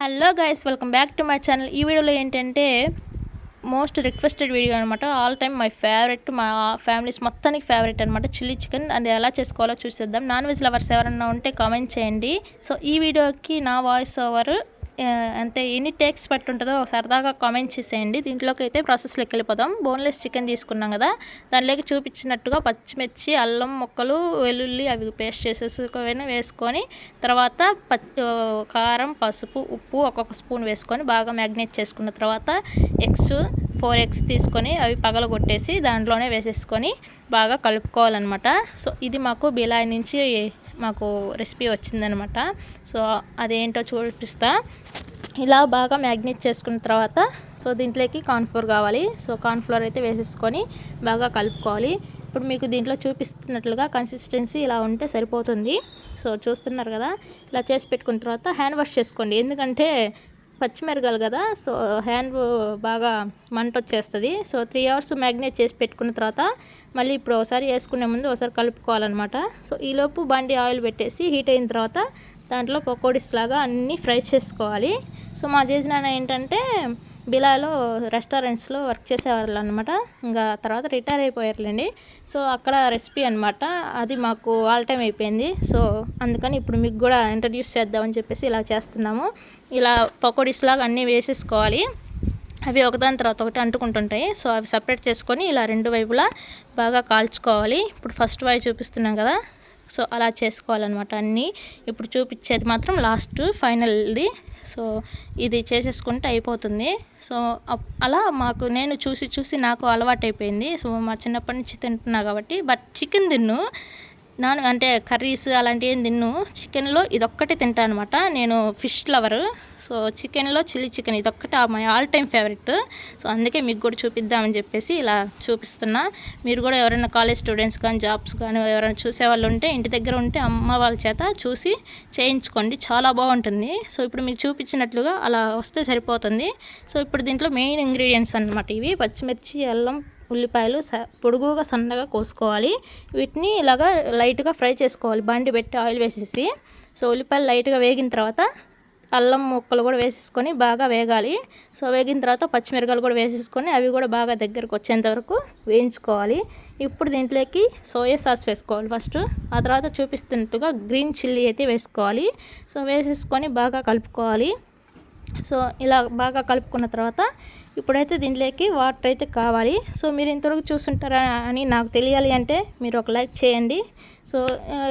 Hello guys, welcome back to my channel. ఈ వీడియోలో ఏంటంటే మోస్ట్ రిక్వెస్టెడ్ వీడియో అనమాట. ఆల్ టైమ్ మై ఫేవరెట్, మా ఫ్యామిలీస్ మొత్తానికి ఫేవరెట్ అనమాట. చిల్లీ చికెన్ అది ఎలా చేసుకోవాలో చూసేద్దాం. నాన్ వెజ్ లవర్స్ ఎవరన్నా ఉంటే కామెంట్ చేయండి. సో ఈ వీడియోకి నా వాయిస్ ఓవర్ అంటే ఎన్ని టేక్స్ పట్టుంటుందో సరదాగా కామెంట్ చేసేయండి. దీంట్లోకి అయితే ప్రాసెస్లోకి వెళ్ళిపోదాం. బోన్లెస్ చికెన్ తీసుకున్నాం కదా, దానిలోకి చూపించినట్టుగా పచ్చిమిర్చి, అల్లం ముక్కలు, వెల్లుల్లి అవి పేస్ట్ చేసేసుకొని వేసుకొని తర్వాత కారం, పసుపు, ఉప్పు ఒక్కొక్క స్పూన్ వేసుకొని బాగా మ్యాగ్నేట్ చేసుకున్న తర్వాత ఫోర్ ఎగ్స్ తీసుకొని అవి పగలగొట్టేసి దాంట్లోనే వేసేసుకొని బాగా కలుపుకోవాలన్నమాట. సో ఇది మాకు బిలాయ్ నుంచి మాకు రెసిపీ వచ్చిందనమాట. సో అదేంటో చూపిస్తా. ఇలా బాగా మ్యాగ్నేట్ చేసుకున్న తర్వాత సో దీంట్లోకి కార్న్ఫ్లోర్ కావాలి. సో కార్న్ఫ్లోర్ అయితే వేసేసుకొని బాగా కలుపుకోవాలి. ఇప్పుడు మీకు దీంట్లో చూపిస్తున్నట్లుగా కన్సిస్టెన్సీ ఇలా ఉంటే సరిపోతుంది. సో చూస్తున్నారు కదా, ఇలా చేసి పెట్టుకున్న తర్వాత హ్యాండ్ వాష్ చేసుకోండి. ఎందుకంటే పచ్చిమిరగాయలు కదా, సో హ్యాండ్ బాగా మంట వచ్చేస్తుంది. సో 3 hours మ్యాగ్నేట్ చేసి పెట్టుకున్న తర్వాత మళ్ళీ ఇప్పుడు ఒకసారి వేసుకునే ముందు ఒకసారి కలుపుకోవాలన్నమాట. సో ఈలోపు బండి ఆయిల్ పెట్టేసి హీట్ అయిన తర్వాత దాంట్లో పకోడీస్ లాగా అన్నీ ఫ్రై చేసుకోవాలి. సో మా చేసిన ఏంటంటే బిలాలో రెస్టారెంట్స్లో వర్క్ చేసేవాళ్ళు అనమాట. ఇంకా తర్వాత రిటైర్ అయిపోయారులేండి. సో అక్కడ రెసిపీ అనమాట, అది మాకు ఆల్ టైమ్ అయిపోయింది. సో అందుకని ఇప్పుడు మీకు కూడా ఇంట్రడ్యూస్ చేద్దామని చెప్పేసి ఇలా చేస్తున్నాము. ఇలా పకోడీస్ లాగా అన్నీ వేసేసుకోవాలి. అవి ఒకదాని తర్వాత ఒకటి అంటుకుంటుంటాయి. సో అవి సపరేట్ చేసుకొని ఇలా రెండు వైపులా బాగా కాల్చుకోవాలి. ఇప్పుడు ఫస్ట్ వైపు చూపిస్తున్నాం కదా, సో అలా చేసుకోవాలన్నమాట అన్నీ. ఇప్పుడు చూపించేది మాత్రం లాస్ట్ ఫైనల్ది. సో ఇది చేసేసుకుంటే అయిపోతుంది. సో అలా నేను చూసి నాకు అలవాటు అయిపోయింది. సో మా చిన్నప్పటి నుంచి తింటున్నా కాబట్టి. బట్ చికెన్ తిన్ను, అంటే కర్రీస్ అలాంటివి ఏం తిన్ను. చికెన్లో ఇదొక్కటే తింటా అనమాట. నేను ఫిష్ లవరు. సో చికెన్లో చిల్లీ చికెన్ ఇదొక్కటే my all time favourite. So అందుకే మీకు కూడా చూపిద్దామని చెప్పేసి ఇలా చూపిస్తున్నా. మీరు కూడా ఎవరైనా కాలేజ్ స్టూడెంట్స్ కానీ జాబ్స్ కానీ ఎవరైనా చూసేవాళ్ళు ఉంటే ఇంటి దగ్గర ఉంటే అమ్మ వాళ్ళ చేత చూసి చేయించుకోండి, చాలా బాగుంటుంది. సో ఇప్పుడు మీకు చూపించినట్లుగా అలా వస్తే సరిపోతుంది. సో ఇప్పుడు దీంట్లో మెయిన్ ఇంగ్రీడియంట్స్ అన్నమాట ఇవి. పచ్చిమిర్చి, అల్లం, ఉల్లిపాయలు పొడుగుగా సన్నగా కోసుకోవాలి. వీటిని ఇలాగా లైట్గా ఫ్రై చేసుకోవాలి బండి పెట్టి ఆయిల్ వేసేసి. సో ఉల్లిపాయలు లైట్గా వేగిన తర్వాత అల్లం ముక్కలు కూడా వేసేసుకొని బాగా వేగాలి. సో వేగిన తర్వాత పచ్చిమిరకాయలు కూడా వేసేసుకొని అవి కూడా బాగా దగ్గరకు వచ్చేంత వరకు వేయించుకోవాలి. ఇప్పుడు దీంట్లోకి సోయా సాస్ వేసుకోవాలి ఫస్ట్. ఆ తర్వాత చూపిస్తున్నట్టుగా గ్రీన్ చిల్లీ అయితే వేసుకోవాలి. సో వేసేసుకొని బాగా కలుపుకోవాలి. సో ఇలా బాగా కలుపుకున్న తర్వాత ఇప్పుడైతే దీంట్లోకి వాటర్ అయితే కావాలి. సో మీరు ఇంతవరకు చూస్తుంటారా అని నాకు తెలియాలి అంటే మీరు ఒక లైక్ చేయండి. సో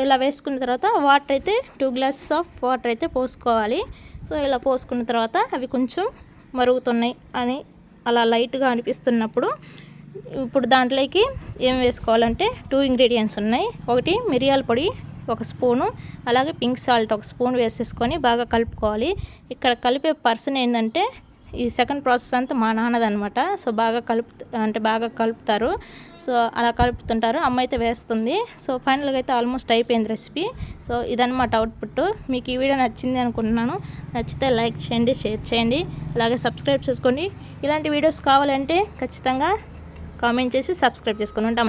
ఇలా వేసుకున్న తర్వాత వాటర్ అయితే 2 glasses ఆఫ్ వాటర్ అయితే పోసుకోవాలి. సో ఇలా పోసుకున్న తర్వాత అవి కొంచెం మరుగుతున్నాయి అని అలా లైట్గా అనిపిస్తున్నప్పుడు ఇప్పుడు దాంట్లోకి ఏం వేసుకోవాలంటే 2 ingredients ఉన్నాయి. ఒకటి మిరియాల పొడి 1 స్పూను, అలాగే పింక్ సాల్ట్ 1 స్పూన్ వేసేసుకొని బాగా కలుపుకోవాలి. ఇక్కడ కలిపే పర్సన్ ఏంటంటే ఈ సెకండ్ ప్రాసెస్ అంతా మా నాన్నదనమాట. సో బాగా కలుపుతారు. సో అలా కలుపుతుంటారు, అమ్మ అయితే వేస్తుంది. సో ఫైనల్గా అయితే ఆల్మోస్ట్ అయిపోయింది రెసిపీ. సో ఇదన్నమాట అవుట్పుట్. మీకు ఈ వీడియో నచ్చింది అనుకుంటున్నాను. నచ్చితే లైక్ చేయండి, షేర్ చేయండి, అలాగే సబ్స్క్రైబ్ చేసుకోండి. ఇలాంటి వీడియోస్ కావాలంటే ఖచ్చితంగా కామెంట్ చేసి సబ్స్క్రైబ్ చేసుకొని ఉంటాం.